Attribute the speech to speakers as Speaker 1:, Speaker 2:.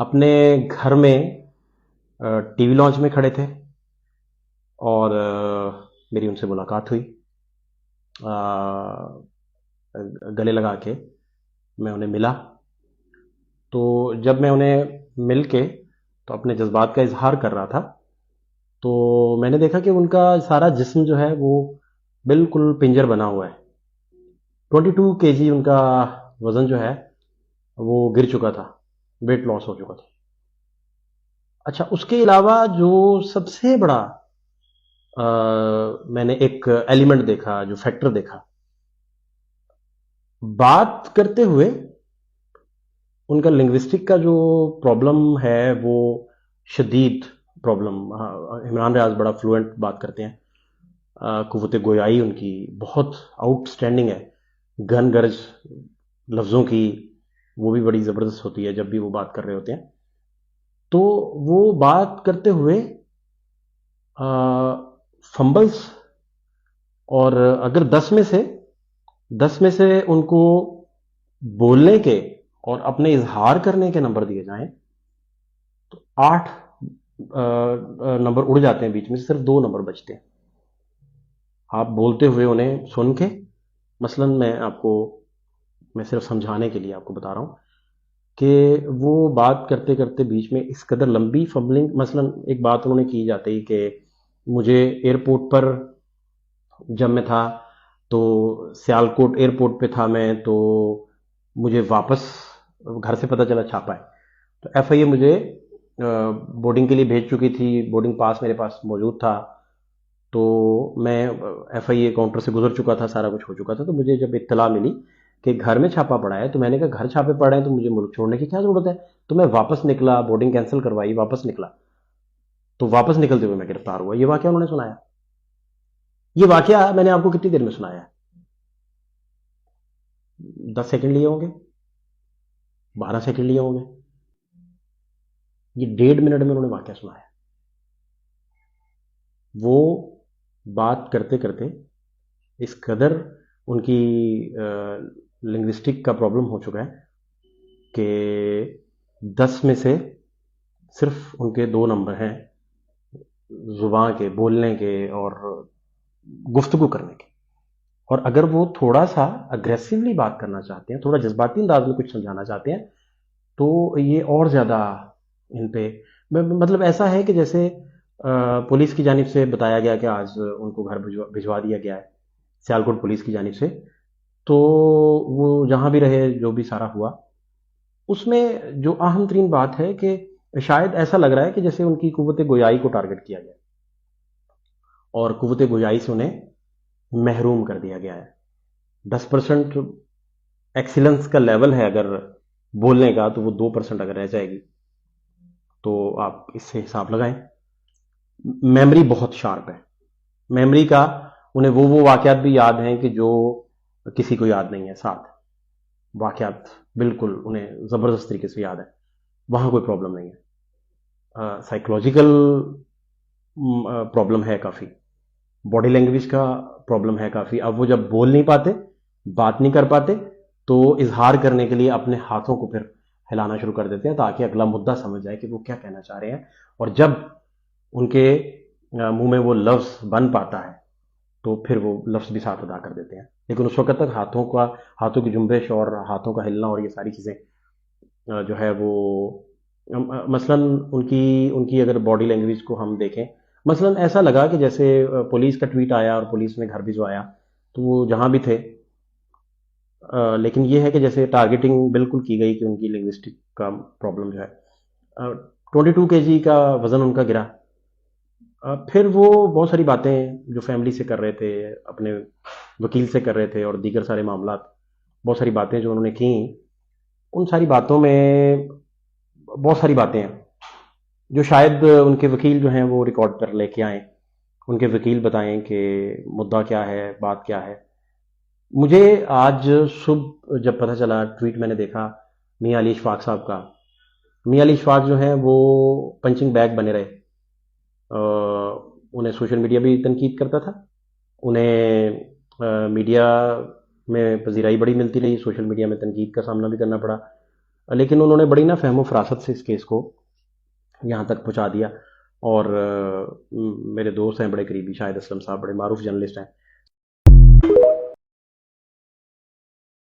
Speaker 1: اپنے گھر میں ٹی وی لانچ میں کھڑے تھے اور میری ان سے ملاقات ہوئی. گلے لگا کے میں انہیں ملا. تو جب میں انہیں مل کے تو اپنے جذبات کا اظہار کر رہا تھا تو میں نے دیکھا کہ ان کا سارا جسم جو ہے وہ بالکل پنجر بنا ہوا ہے. 22 کے جی ان کا وزن جو ہے وہ گر چکا تھا، ویٹ لاس ہو چکا تھا. اچھا، اس کے علاوہ جو سب سے بڑا میں نے ایک ایلیمنٹ دیکھا، جو فیکٹر دیکھا، بات کرتے ہوئے ان کا لنگوسٹک کا جو پرابلم ہے وہ شدید پرابلم. عمران ریاض بڑا فلوئنٹ بات کرتے ہیں، قوت گویائی ان کی بہت آؤٹ سٹینڈنگ ہے. گن گرج لفظوں کی وہ بھی بڑی زبردست ہوتی ہے جب بھی وہ بات کر رہے ہوتے ہیں. تو وہ بات کرتے ہوئے فمبلز، اور اگر 10 میں سے ان کو بولنے کے اور اپنے اظہار کرنے کے نمبر دیے جائیں تو 8 نمبر اڑ جاتے ہیں، بیچ میں سے صرف 2 نمبر بچتے ہیں. آپ بولتے ہوئے انہیں سن کے، مثلا میں صرف سمجھانے کے لیے آپ کو بتا رہا ہوں کہ وہ بات کرتے کرتے بیچ میں اس قدر لمبی فمبلنگ، مثلا ایک بات انہوں نے کی جاتی کہ مجھے ایئرپورٹ پر جب میں تھا تو سیالکوٹ ایئرپورٹ پہ تھا میں، تو مجھے واپس گھر سے پتہ چلا چھاپا ہے، تو ایف آئی اے مجھے بورڈنگ کے لیے بھیج چکی تھی، بورڈنگ پاس میرے پاس موجود تھا، تو میں ایف آئی اے کاؤنٹر سے گزر چکا تھا، سارا کچھ ہو چکا تھا. تو مجھے جب اطلاع ملی کہ گھر میں چھاپا پڑا ہے تو میں نے کہا گھر چھاپے پڑے ہیں تو مجھے ملک چھوڑنے کی کیا ضرورت ہے. تو میں واپس نکلا، بورڈنگ کینسل کروائی، واپس نکلا. تو واپس نکلتے ہوئے میں گرفتار ہوا. یہ واقعہ انہوں نے سنایا. یہ واقعہ میں نے آپ کو کتنی دیر میں سنایا ہے؟ 10 سیکنڈ لیے ہوں گے، 12 سیکنڈ لیے ہوں گے. یہ 1.5 منٹ میں انہوں نے واقعہ سنایا. وہ بات کرتے کرتے اس قدر ان کی لنگوسٹک کا پرابلم ہو چکا ہے کہ 10 میں سے صرف ان کے 2 نمبر ہیں زبان کے، بولنے کے اور گفتگو کرنے کے. اور اگر وہ تھوڑا سا اگریسولی بات کرنا چاہتے ہیں، تھوڑا جذباتی انداز میں کچھ سمجھانا چاہتے ہیں، تو یہ اور زیادہ ان پہ مطلب ایسا ہے کہ جیسے پولیس کی جانب سے بتایا گیا کہ آج ان کو گھر بھجوا دیا گیا ہے، سیالکوٹ پولیس کی جانب سے. تو وہ جہاں بھی رہے، جو بھی سارا ہوا، اس میں جو اہم ترین بات ہے کہ شاید ایسا لگ رہا ہے کہ جیسے ان کی قوت گویائی کو ٹارگٹ کیا گیا اور قوت گویائی سے انہیں محروم کر دیا گیا ہے. 10% ایکسیلنس کا لیول ہے اگر بولنے کا، تو وہ 2% اگر رہ جائے گی تو آپ اس سے حساب لگائیں. میمری بہت شارپ ہے. میمری کا انہیں وہ واقعات بھی یاد ہیں کہ جو کسی کو یاد نہیں ہے. 7 واقعات بالکل انہیں زبردست طریقے سے یاد ہے. وہاں کوئی پرابلم نہیں ہے. سائیکولوجیکل پرابلم ہے کافی، باڈی لینگویج کا پرابلم ہے کافی. اب وہ جب بول نہیں پاتے، بات نہیں کر پاتے، تو اظہار کرنے کے لیے اپنے ہاتھوں کو پھر ہلانا شروع کر دیتے ہیں تاکہ اگلا مدعا سمجھ جائے کہ وہ کیا کہنا چاہ رہے ہیں. اور جب ان کے منہ میں وہ لفظ بن پاتا ہے تو پھر وہ لفظ بھی ساتھ ادا کر دیتے ہیں. لیکن اس وقت تک ہاتھوں کی جنبش اور ہاتھوں کا ہلنا اور یہ ساری چیزیں جو ہے وہ مثلا ان کی اگر باڈی لینگویج کو ہم دیکھیں، مثلا ایسا لگا کہ جیسے پولیس کا ٹویٹ آیا اور پولیس نے گھر بھجوایا، تو وہ جہاں بھی تھے، لیکن یہ ہے کہ جیسے ٹارگیٹنگ بالکل کی گئی کہ ان کی لنگوسٹک کا پرابلم جو ہے. 22 کے جی کا وزن ان کا گرا. پھر وہ بہت ساری باتیں جو فیملی سے کر رہے تھے، اپنے وکیل سے کر رہے تھے، اور دیگر سارے معاملات، بہت ساری باتیں جو انہوں نے کی، ان ساری باتوں میں بہت ساری باتیں ہیں جو شاید ان کے وکیل جو ہیں وہ ریکارڈ پر لے کے آئیں، ان کے وکیل بتائیں کہ مدعا کیا ہے، بات کیا ہے. مجھے آج صبح جب پتہ چلا، ٹویٹ میں نے دیکھا میاں علی اشفاق صاحب کا. میاں علی اشفاق جو ہیں وہ پنچنگ بیگ بنے رہے. انہیں سوشل میڈیا بھی تنقید کرتا تھا، انہیں میڈیا میں پذیرائی بڑی ملتی رہی، سوشل میڈیا میں تنقید کا سامنا بھی کرنا پڑا. لیکن انہوں نے بڑی نا فہم و فراست سے اس کیس کو یہاں تک پہنچا دیا. اور میرے دوست ہیں بڑے قریبی، شاہد اسلم صاحب بڑے معروف جرنلسٹ ہیں،